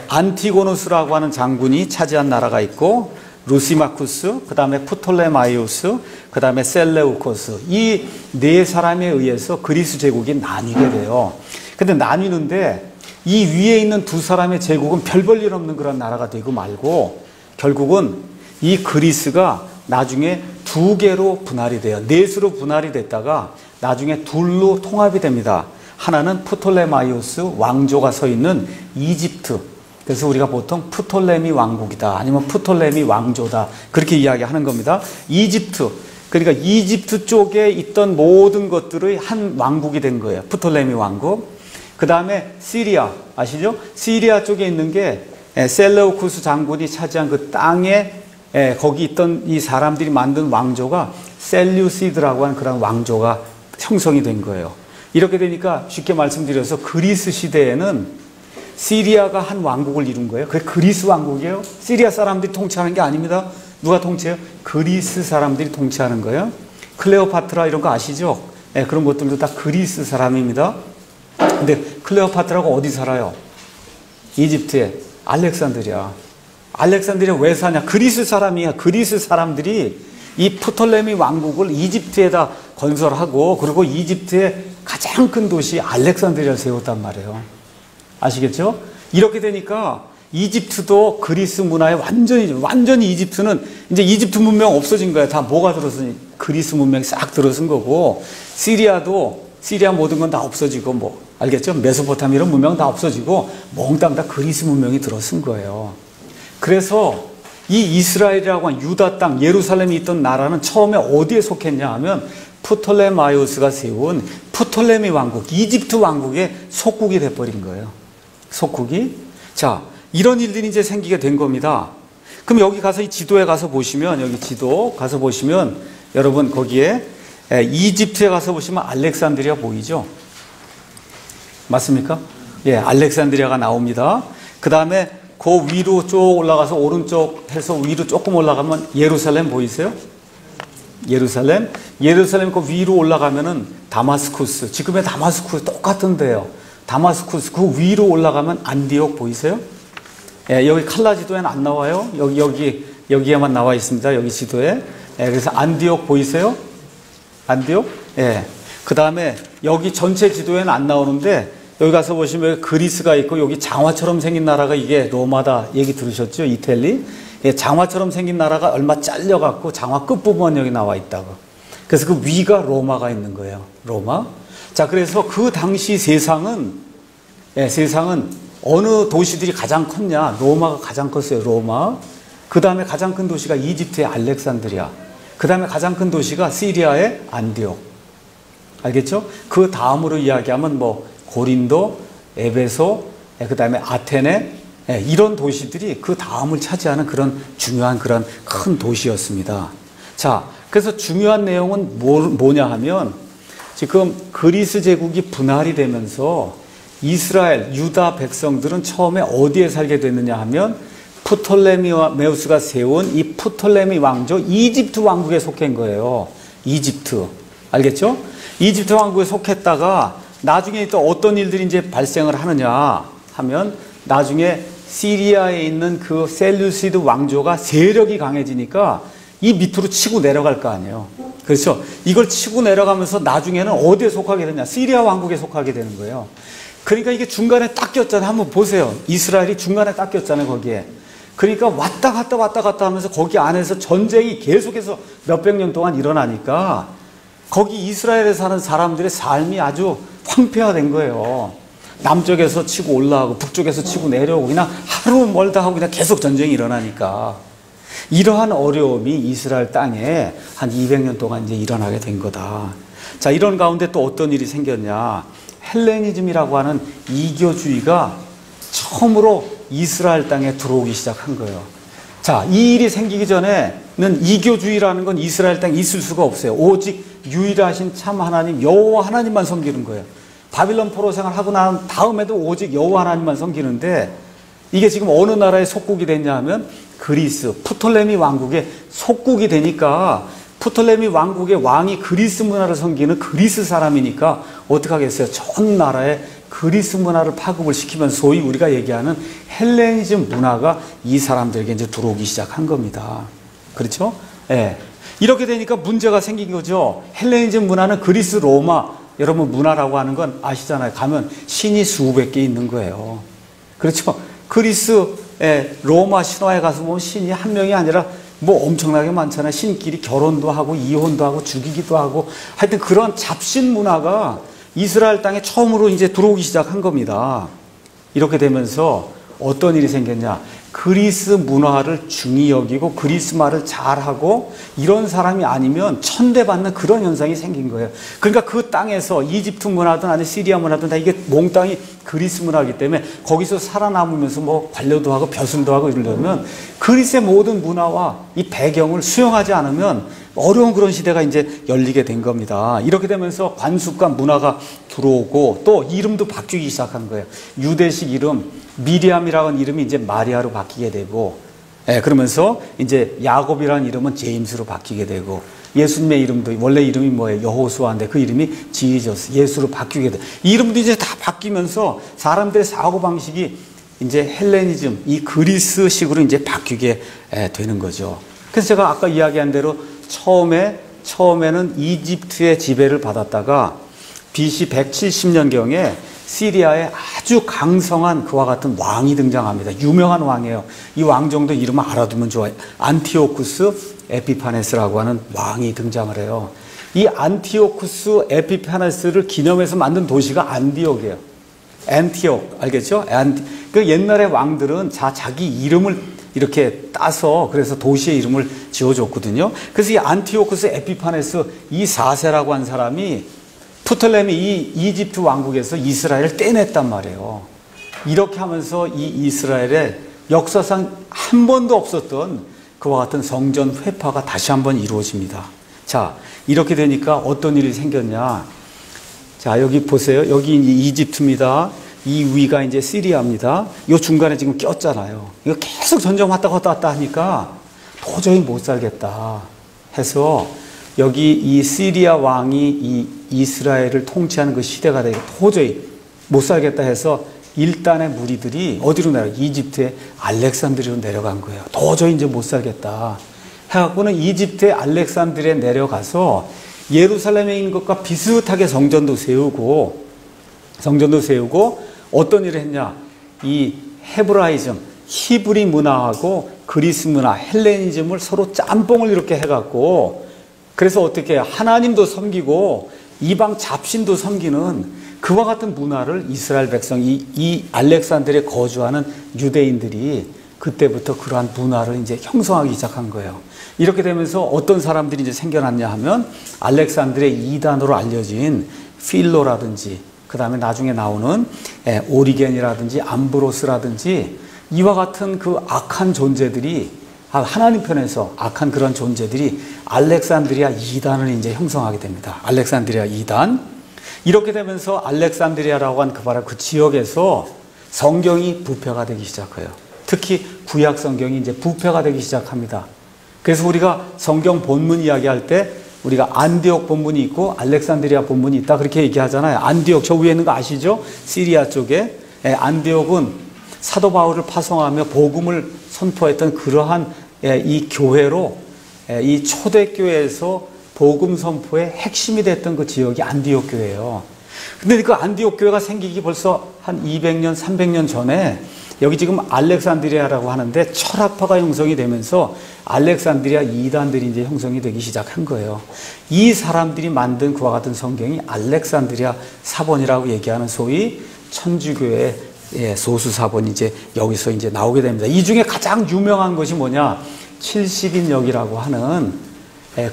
안티고누스라고 하는 장군이 차지한 나라가 있고 루시마쿠스, 그 다음에 프톨레마이오스, 그 다음에 셀레우코스, 이 4사람에 의해서 그리스 제국이 나뉘게 돼요. 근데 나뉘는데 이 위에 있는 2사람의 제국은 별 볼 일 없는 그런 나라가 되고 말고 결국은 이 그리스가 나중에 2개로 분할이 돼요. 4수로 분할이 됐다가 나중에 둘로 통합이 됩니다. 하나는 프톨레마이오스 왕조가 서 있는 이집트. 그래서 우리가 보통 프톨레미 왕국이다 아니면 프톨레미 왕조다 그렇게 이야기하는 겁니다. 이집트. 그러니까 이집트 쪽에 있던 모든 것들의 한 왕국이 된 거예요. 프톨레미 왕국. 그 다음에 시리아 아시죠? 시리아 쪽에 있는 게 셀레우쿠스 장군이 차지한 그 땅에 거기 있던 이 사람들이 만든 왕조가 셀류시드라고 하는 그런 왕조가 형성이 된 거예요. 이렇게 되니까 쉽게 말씀드려서 그리스 시대에는 시리아가 한 왕국을 이룬 거예요. 그게 그리스 왕국이에요. 시리아 사람들이 통치하는 게 아닙니다. 누가 통치해요? 그리스 사람들이 통치하는 거예요. 클레오파트라 이런 거 아시죠? 그런 것들도 다 그리스 사람입니다. 근데 클레오파트라가 어디 살아요? 이집트에. 알렉산드리아. 알렉산드리아 왜 사냐? 그리스 사람이야. 그리스 사람들이 이 프톨레미 왕국을 이집트에다 건설하고 그리고 이집트의 가장 큰 도시 알렉산드리아를 세웠단 말이에요. 아시겠죠? 이렇게 되니까 이집트도 그리스 문화에 완전히 이집트는 이제 이집트 문명 없어진 거야. 다 뭐가 들어서니? 그리스 문명이 싹 들어선 거고 시리아 모든 건 다 없어지고 뭐 알겠죠? 메소포타미아 이런 문명 다 없어지고 몽땅 다 그리스 문명이 들어선 거예요. 그래서 이 이스라엘이라고 하는 유다 땅 예루살렘이 있던 나라는 처음에 어디에 속했냐 하면 프톨레마이오스가 세운 프톨레미 왕국 이집트 왕국의 속국이 돼버린 거예요. 속국이. 자, 이런 일들이 이제 생기게 된 겁니다. 그럼 여기 가서 이 지도에 가서 보시면 여기 지도 가서 보시면 여러분 거기에 이집트에 가서 보시면 알렉산드리아 보이죠? 맞습니까? 예, 알렉산드리아가 나옵니다. 그 다음에 그 위로 쭉 올라가서 오른쪽 해서 위로 조금 올라가면 예루살렘 보이세요? 예루살렘 그 위로 올라가면은 다마스쿠스, 지금의 다마스쿠스 똑같은데요. 다마스쿠스 그 위로 올라가면 안디옥 보이세요? 예, 여기 칼라 지도에는 안 나와요. 여기에만 나와 있습니다. 여기 지도에. 예, 그래서 안디옥 보이세요? 안디옥? 예. 그 다음에 여기 전체 지도에는 안 나오는데 여기 가서 보시면 그리스가 있고 여기 장화처럼 생긴 나라가 이게 로마다 얘기 들으셨죠? 이탈리? 예, 장화처럼 생긴 나라가 얼마 잘려갖고 장화 끝부분 여기 나와 있다고. 그래서 그 위가 로마가 있는 거예요. 로마. 자, 그래서 그 당시 세상은 어느 도시들이 가장 컸냐? 로마가 가장 컸어요. 로마. 그 다음에 가장 큰 도시가 이집트의 알렉산드리아. 그 다음에 가장 큰 도시가 시리아의 안디옥. 알겠죠? 그 다음으로 이야기하면 뭐 고린도, 에베소, 그 다음에 아테네, 이런 도시들이 그 다음을 차지하는 그런 중요한 그런 큰 도시였습니다. 자, 그래서 중요한 내용은 뭐냐 하면 지금 그리스 제국이 분할이 되면서 이스라엘, 유다 백성들은 처음에 어디에 살게 됐느냐 하면 프톨레미메우스가 세운 이 프톨레미 왕조 이집트 왕국에 속한 거예요. 이집트. 알겠죠? 이집트 왕국에 속했다가 나중에 또 어떤 일들이 이제 발생을 하느냐 하면 나중에 시리아에 있는 그 셀루시드 왕조가 세력이 강해지니까 이 밑으로 치고 내려갈 거 아니에요. 그렇죠? 이걸 치고 내려가면서 나중에는 어디에 속하게 되냐? 시리아 왕국에 속하게 되는 거예요. 그러니까 이게 중간에 딱 꼈잖아요. 한번 보세요. 이스라엘이 중간에 딱 꼈잖아요, 거기에. 그러니까 왔다 갔다 하면서 거기 안에서 전쟁이 계속해서 몇백 년 동안 일어나니까 거기 이스라엘에 사는 사람들의 삶이 아주 황폐화된 거예요. 남쪽에서 치고 올라가고 북쪽에서 치고 내려오고 그냥 하루 멀다 하고 그냥 계속 전쟁이 일어나니까 이러한 어려움이 이스라엘 땅에 한 200년 동안 이제 일어나게 된 거다. 자, 이런 가운데 또 어떤 일이 생겼냐? 헬레니즘이라고 하는 이교주의가 처음으로 이스라엘 땅에 들어오기 시작한 거예요. 자, 이 일이 생기기 전에는 이교주의라는 건 이스라엘 땅에 있을 수가 없어요. 오직 유일하신 참 하나님 여호와 하나님만 섬기는 거예요. 바빌론 포로 생활하고 난 다음에도 오직 여호와 하나님만 섬기는데 이게 지금 어느 나라의 속국이 됐냐 하면 그리스, 프톨레미 왕국의 속국이 되니까 프톨레미 왕국의 왕이 그리스 문화를 섬기는 그리스 사람이니까 어떻게 하겠어요? 전 나라에 그리스 문화를 파급을 시키면서 소위 우리가 얘기하는 헬레니즘 문화가 이 사람들에게 이제 들어오기 시작한 겁니다. 그렇죠? 예. 이렇게 되니까 문제가 생긴 거죠. 헬레니즘 문화는 그리스 로마, 여러분 문화라고 하는 건 아시잖아요. 가면 신이 수백 개 있는 거예요. 그렇죠? 그리스 로마 신화에 가서 보면 신이 한 명이 아니라 뭐 엄청나게 많잖아요. 신끼리 결혼도 하고 이혼도 하고 죽이기도 하고 하여튼 그런 잡신 문화가 이스라엘 땅에 처음으로 이제 들어오기 시작한 겁니다. 이렇게 되면서 어떤 일이 생겼냐? 그리스 문화를 중히 여기고 그리스 말을 잘하고 이런 사람이 아니면 천대받는 그런 현상이 생긴 거예요. 그러니까 그 땅에서 이집트 문화든 아니 시리아 문화든 다 이게 몽땅이 그리스 문화이기 때문에 거기서 살아남으면서 뭐 관료도 하고 벼슬도 하고 이러려면 그리스의 모든 문화와 이 배경을 수용하지 않으면 어려운 그런 시대가 이제 열리게 된 겁니다. 이렇게 되면서 관습과 문화가 들어오고 또 이름도 바뀌기 시작한 거예요. 유대식 이름 미리암이라는 이름이 이제 마리아로 바뀌게 되고, 그러면서 이제 야곱이라는 이름은 제임스로 바뀌게 되고, 예수님의 이름도 원래 이름이 뭐예요? 여호수아인데 그 이름이 지저스, 예수로 바뀌게 돼. 이름도 이제 다 바뀌면서 사람들의 사고 방식이 이제 헬레니즘, 이 그리스식으로 이제 바뀌게 되는 거죠. 그래서 제가 아까 이야기한 대로 처음에는 이집트의 지배를 받았다가 BC 170년경에 시리아에 아주 강성한 그와 같은 왕이 등장합니다. 유명한 왕이에요. 이 왕 정도 이름을 알아두면 좋아요. 안티오쿠스 에피파네스라고 하는 왕이 등장을 해요. 이 안티오쿠스 에피파네스를 기념해서 만든 도시가 안디옥이에요. 안티옥, 알겠죠? 그 옛날에 왕들은 자기 이름을 이렇게 따서 그래서 도시의 이름을 지어줬거든요. 그래서 이 안티오쿠스 에피파네스 이 4세라고 한 사람이 프톨레미 이 이집트 왕국에서 이스라엘을 떼냈단 말이에요. 이렇게 하면서 이 이스라엘에 역사상 한 번도 없었던 그와 같은 성전 회파가 다시 한번 이루어집니다. 자, 이렇게 되니까 어떤 일이 생겼냐. 자, 여기 보세요. 여기 이집트입니다. 이 위가 이제 시리아입니다. 이 중간에 지금 꼈잖아요. 이거 계속 전쟁 왔다 갔다 하니까 도저히 못 살겠다 해서 여기 이 시리아 왕이 이 이스라엘을 통치하는 그 시대가 되고 도저히 못 살겠다 해서 일단의 무리들이 어디로 내려? 이집트의 알렉산드리아로 내려간 거예요. 도저히 이제 못 살겠다 해갖고는 이집트의 알렉산드리아에 내려가서 예루살렘에 있는 것과 비슷하게 성전도 세우고 어떤 일을 했냐? 이 헤브라이즘, 히브리 문화하고 그리스 문화, 헬레니즘을 서로 짬뽕을 이렇게 해갖고 그래서 어떻게 하나님도 섬기고 이방 잡신도 섬기는 그와 같은 문화를 이스라엘 백성, 이 알렉산드리아에 거주하는 유대인들이 그때부터 그러한 문화를 이제 형성하기 시작한 거예요. 이렇게 되면서 어떤 사람들이 이제 생겨났냐 하면 알렉산드리아 2단으로 알려진 필로라든지 그 다음에 나중에 나오는 오리겐이라든지 암브로스라든지 이와 같은 그 악한 존재들이, 하나님 편에서 악한 그런 존재들이 알렉산드리아 이단을 이제 형성하게 됩니다. 알렉산드리아 이단. 이렇게 되면서 알렉산드리아라고 한 그 지역에서 성경이 부패가 되기 시작해요. 특히 구약 성경이 이제 부패가 되기 시작합니다. 그래서 우리가 성경 본문 이야기할 때 우리가 안디옥 본문이 있고 알렉산드리아 본문이 있다 그렇게 얘기하잖아요. 안디옥 저 위에 있는 거 아시죠? 시리아 쪽에. 안디옥은 사도 바울을 파송하며 복음을 선포했던 그러한 이 교회로, 이 초대교회에서 복음 선포의 핵심이 됐던 그 지역이 안디옥 교회예요. 근데 그 안디옥 교회가 생기기 벌써 한 200년, 300년 전에 여기 지금 알렉산드리아라고 하는데 철학파가 형성이 되면서 알렉산드리아 이단들이 이제 형성이 되기 시작한 거예요. 이 사람들이 만든 그와 같은 성경이 알렉산드리아 사본이라고 얘기하는 소위 천주교의 소수 사본이 이제 여기서 이제 나오게 됩니다. 이 중에 가장 유명한 것이 뭐냐? 70인역이라고 하는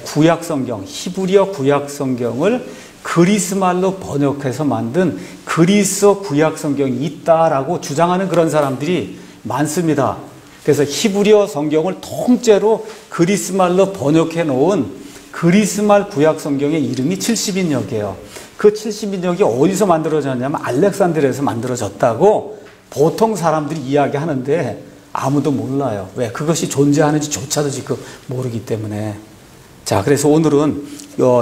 구약 성경, 히브리어 구약 성경을 그리스 말로 번역해서 만든 그리스 구약 성경이 있다라고 주장하는 그런 사람들이 많습니다. 그래서 히브리어 성경을 통째로 그리스 말로 번역해 놓은 그리스 말 구약 성경의 이름이 70인역이에요. 그 70인역이 어디서 만들어졌냐면 알렉산드리아에서 만들어졌다고 보통 사람들이 이야기하는데 아무도 몰라요. 왜? 그것이 존재하는지조차도 지금 모르기 때문에. 자, 그래서 오늘은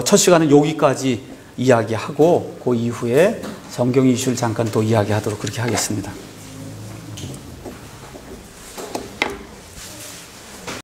첫 시간은 여기까지 이야기하고 그 이후에 성경 이슈를 잠깐 또 이야기하도록 그렇게 하겠습니다.